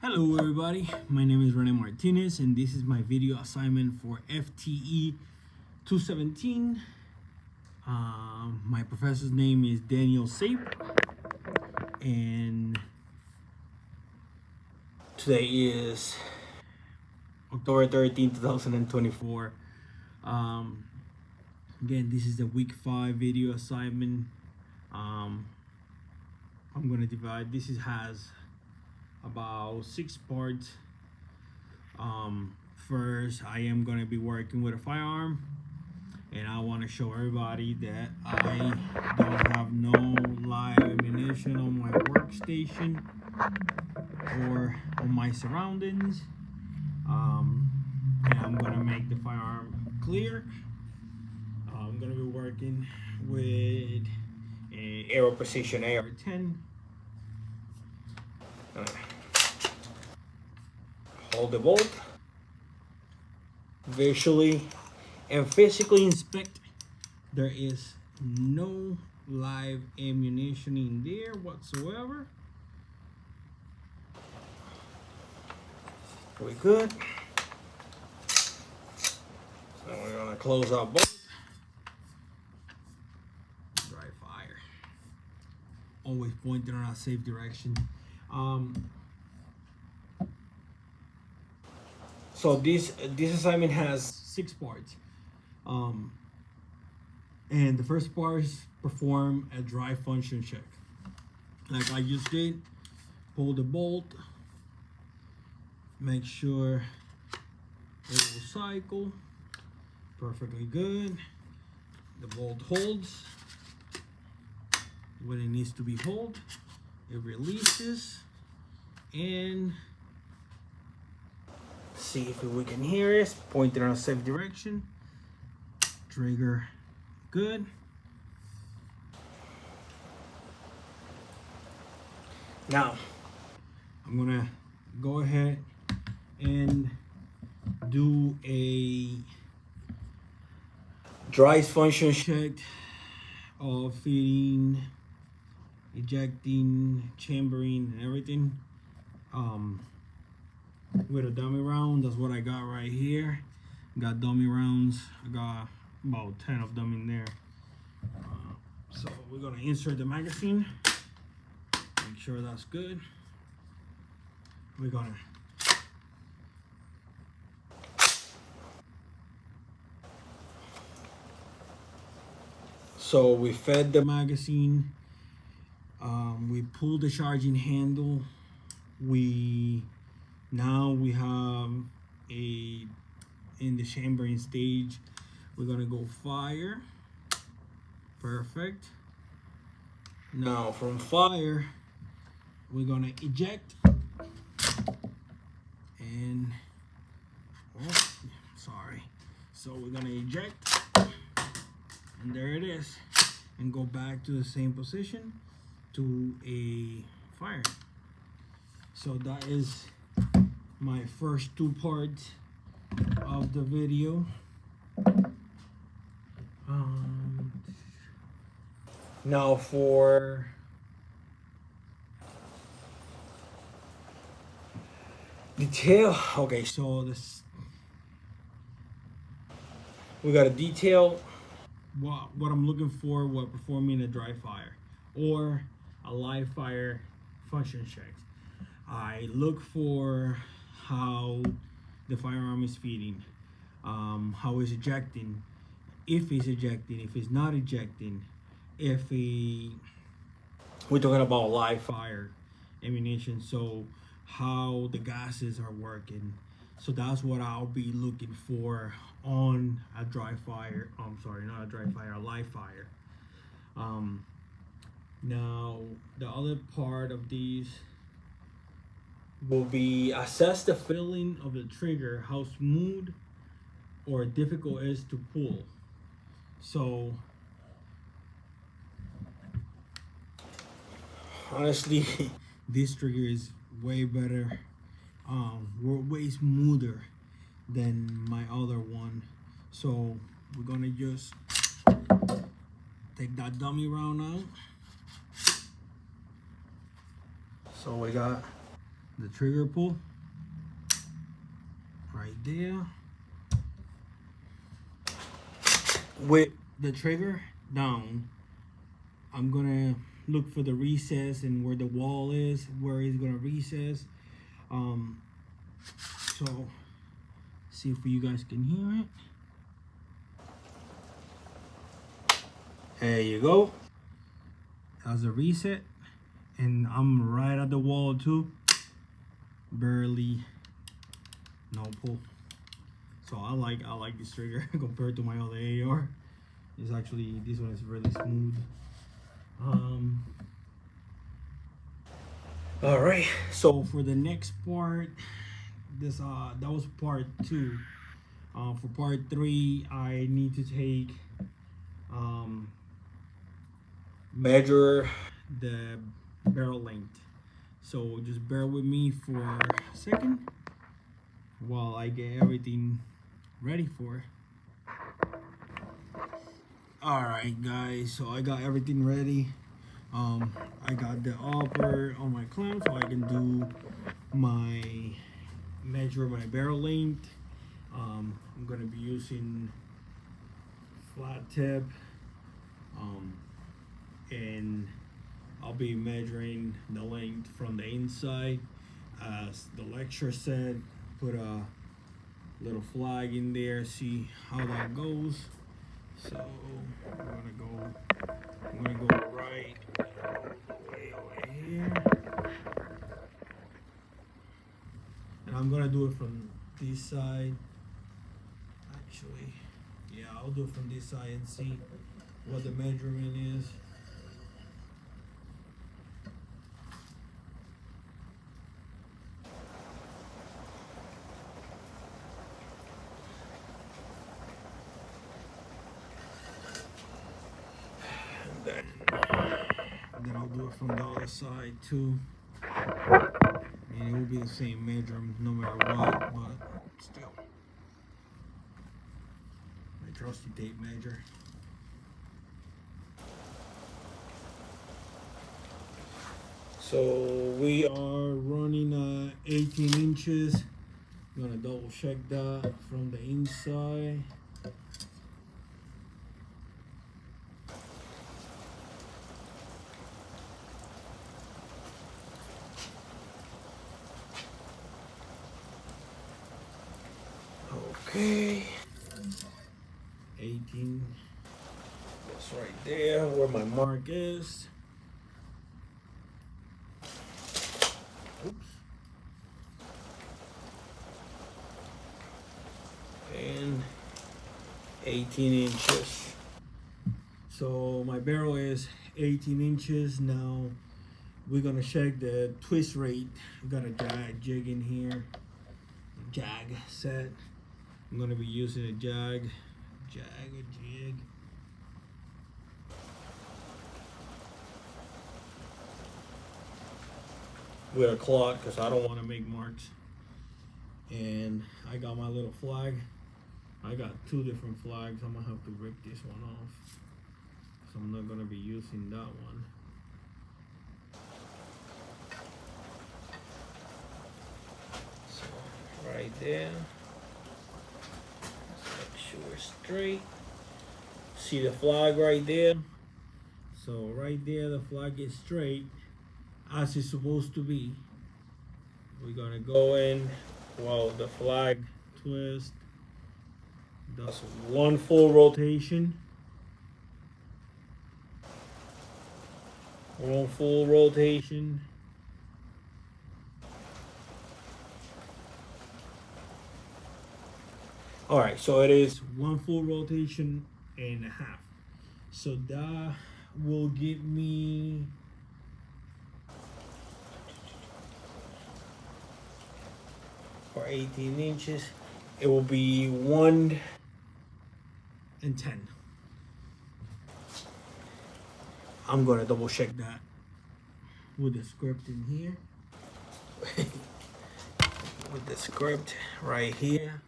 Hello everybody, my name is Rene Martinez and this is my video assignment for FTE 217. My professor's name is Daniel Sape and today is October 13, 2024. Again, this is the week 5 video assignment. I'm gonna divide, has about 6 parts. First, I am going to be working with a firearm, and I want to show everybody that I don't have no live ammunition on my workstation or on my surroundings. And I'm going to make the firearm clear. I'm going to be working with an Aero Precision AR-10. Hold the bolt, visually and physically inspect. There is no live ammunition in there whatsoever. We good. So we're gonna close our bolt. Dry fire. Always pointed in a safe direction. So this assignment has 6 parts, and the first part is perform a dry function check, like I just did. Pull the bolt, make sure it will cycle perfectly good. The bolt holds when it needs to be held. It releases, and see if we can hear it. Pointed in a safe direction. Trigger good. Now I'm gonna go ahead and do a dry function check of feeding, ejecting, chambering, and everything. With a dummy round. That's what I got right here. Got dummy rounds. I got about 10 of them in there. So we're gonna insert the magazine. Make sure that's good. We're gonna so we fed the magazine. We pulled the charging handle. Now we have in the chambering stage, we're gonna go fire. Perfect. Now from fire, we're gonna eject. And, oh, sorry. So we're gonna eject, and there it is. And go back to the same position to a fire. So that is my first 2 parts of the video. Now for detail. Okay, so this we got a detail. What I'm looking for while performing a dry fire or a live fire function check. I look for how the firearm is feeding, how it's ejecting, if it's ejecting, if it's not ejecting, we're talking about live fire ammunition, so how the gases are working. So that's what I'll be looking for on a dry fire. I'm sorry, not a dry fire, a live fire. Now the other part of these will be assess the feeling of the trigger, how smooth or difficult it is to pull. So honestly, this trigger is way better, way smoother than my other one. So we're gonna just take that dummy round out. So we got the trigger pull right there. With the trigger down, I'm gonna look for the recess and where the wall is, where it's gonna recess. So see if you guys can hear it. There you go. That's a reset, and I'm right at the wall too. Barely no pull. So I like this trigger compared to my other AR. It's actually, this one is really smooth. All right, so for the next part, this that was part 2. For part 3, I need to take measure the barrel length. So just bear with me for a second while I get everything ready for it. All right, guys, so I got everything ready. I got the upper on my clamp so I can do my measure my barrel length. I'm gonna be using flat tip, and I'll be measuring the length from the inside. As the lecture said, put a little flag in there, see how that goes. So I'm gonna go right way over here, and I'm gonna do it from this side. Actually, yeah, I'll do it from this side and see what the measurement is. And then I'll do it from the other side too. And it will be the same measurement no matter what, but still. My trusty tape measure. So we are running 18 inches. I'm gonna double check that from the inside. Okay, 18. That's right there where my mark is. Oops. And 18 inches. So my barrel is 18 inches. Now we're gonna check the twist rate. We got a jig in here. Jag set. I'm gonna be using a jig. With a cloth because I don't want to make marks. And I got my little flag. I got 2 different flags. I'm gonna have to rip this one off, so I'm not gonna be using that one. So right there. Make sure we're straight. See the flag right there? So right there, the flag is straight as it's supposed to be. We're gonna go in while the flag twist. Does 1 full rotation. 1 full rotation. All right, so it is 1 full rotation and a half. So that will give me for 18 inches. It will be 1 and 10. I'm gonna double check that with the script in here. With the script right here.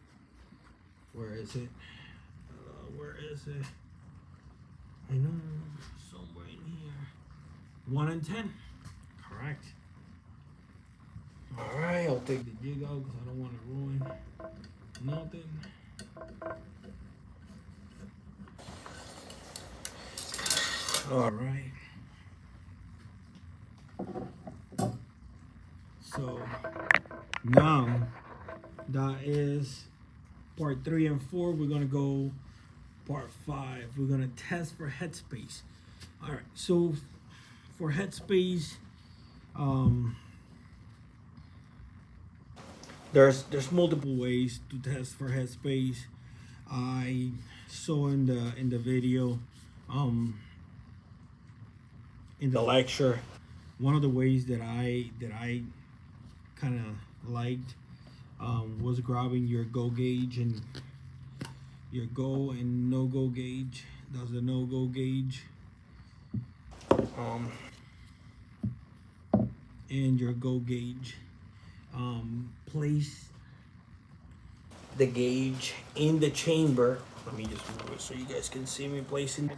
Where is it? Where is it? I know, somewhere in here. 1 and 10. Correct. All right. take the jig out because I don't want to ruin nothing. All right. So now that is part 3 and 4. We're gonna go part 5. We're gonna test for headspace. All right. So for headspace, there's multiple ways to test for headspace. I saw in the video, in the lecture, one of the ways that I kind of liked was grabbing your go gauge and your go and no go gauge. That's the no go gauge. And your go gauge. Place the gauge in the chamber. Let me just move it so you guys can see me placing it.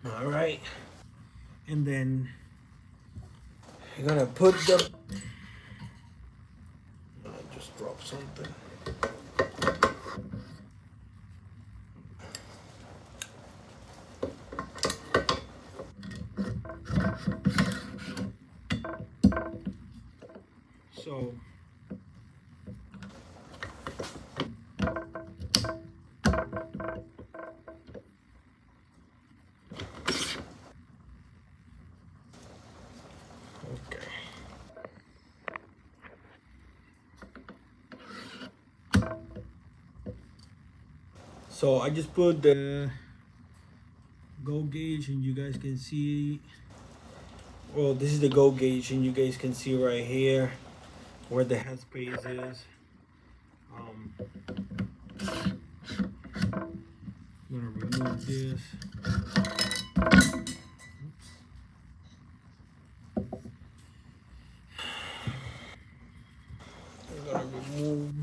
All right, and then you're gonna put the. I just dropped something. So okay. So I just put the go gauge and you guys can see, well, this is the go gauge and you guys can see right here where the headspace is. I'm gonna remove this. Oops. I'm gonna remove.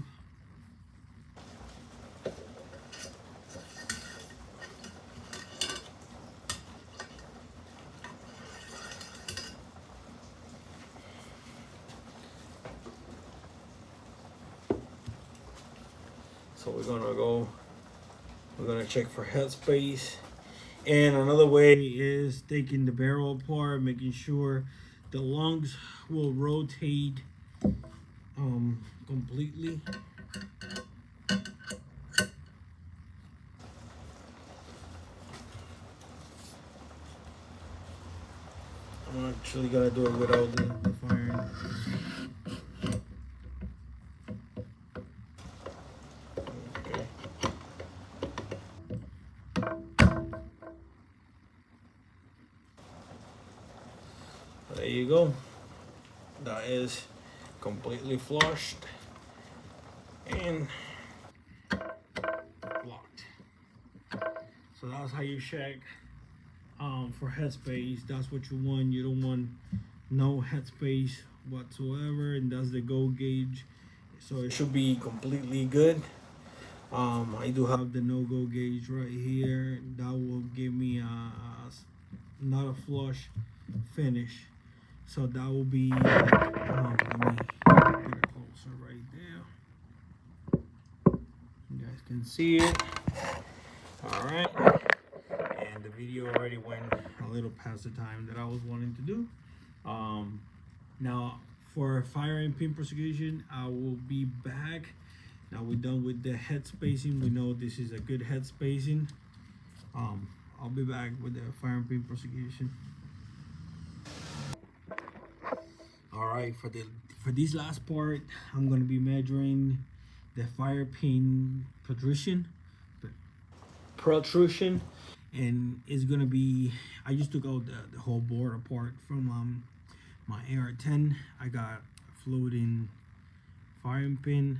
So we're gonna check for headspace. And another way is taking the barrel apart, making sure the lungs will rotate completely. I'm actually gonna do it without the firing. Okay. There you go. That is completely flushed and locked. So that's how you check for headspace. That's what you want. You don't want no headspace whatsoever, and that's the go gauge. So it should be completely good. I do have the no go gauge right here. That will give me not a flush finish. So that will be, let me get it closer right there. You guys can see it. All right. And the video already went a little past the time that I was wanting to do. Now for firing pin prosecution, I will be back. Now we're done with the head spacing. We know this is a good head spacing. I'll be back with the firing pin prosecution. All right, for this last part, I'm gonna be measuring the fire pin protrusion, and it's gonna be. I just took out the whole board apart from my AR-10. I got a floating firing pin,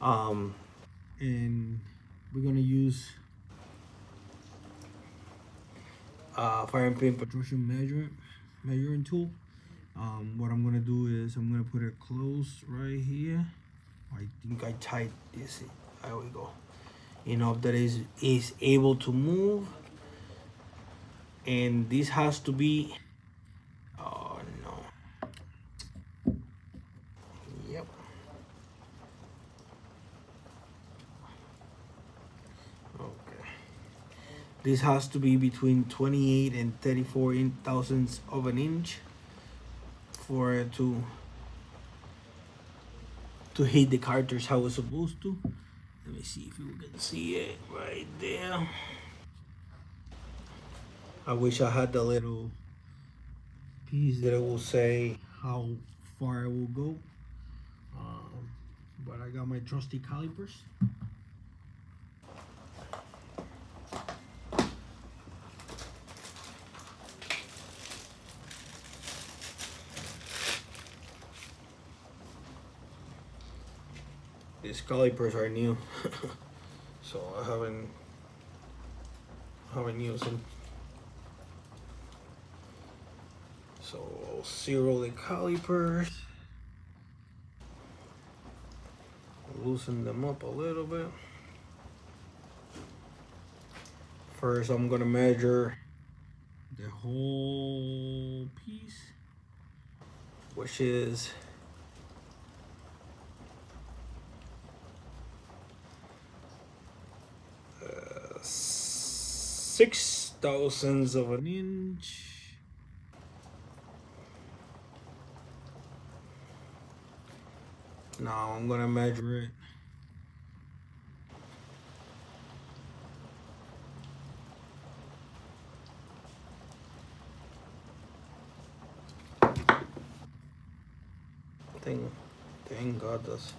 and we're gonna use firing pin protrusion measuring tool. What I'm gonna do is I'm gonna put it close right here. I think I tied this. There we go. Enough that is able to move. and this has to be, oh no, yep, okay, this has to be between 28 and 34 thousandths of an inch for it to hit the cartridge how it's supposed to. Let me see if you can see it right there. I wish I had the little piece that it will say how far it will go. But I got my trusty calipers. These calipers are new, so I haven't used them. So I'll zero the calipers, loosen them up a little bit. First, I'm gonna measure the whole piece, which is 6 thousandths of an inch. Now I'm gonna measure it. Thank God this.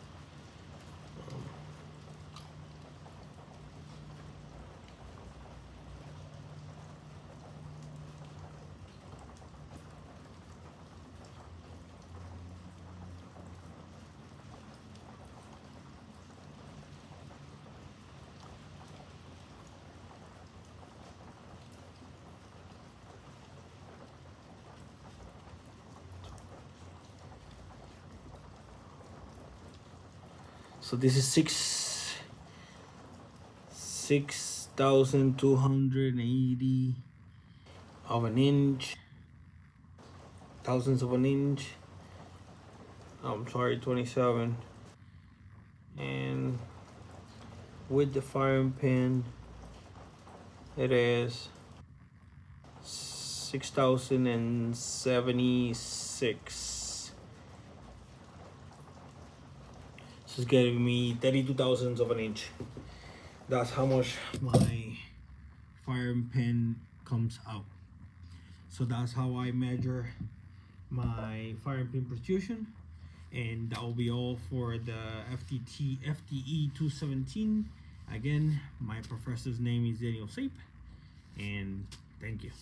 So this is 6,280 of an inch, thousandths of an inch. I'm sorry, 27. And with the firing pin, it is 6,076. This is getting me 32 thousandths of an inch. That's how much my firing pin comes out. So that's how I measure my firing pin protrusion. And that will be all for the FTE 217. Again, my professor's name is Daniel Sape, and thank you.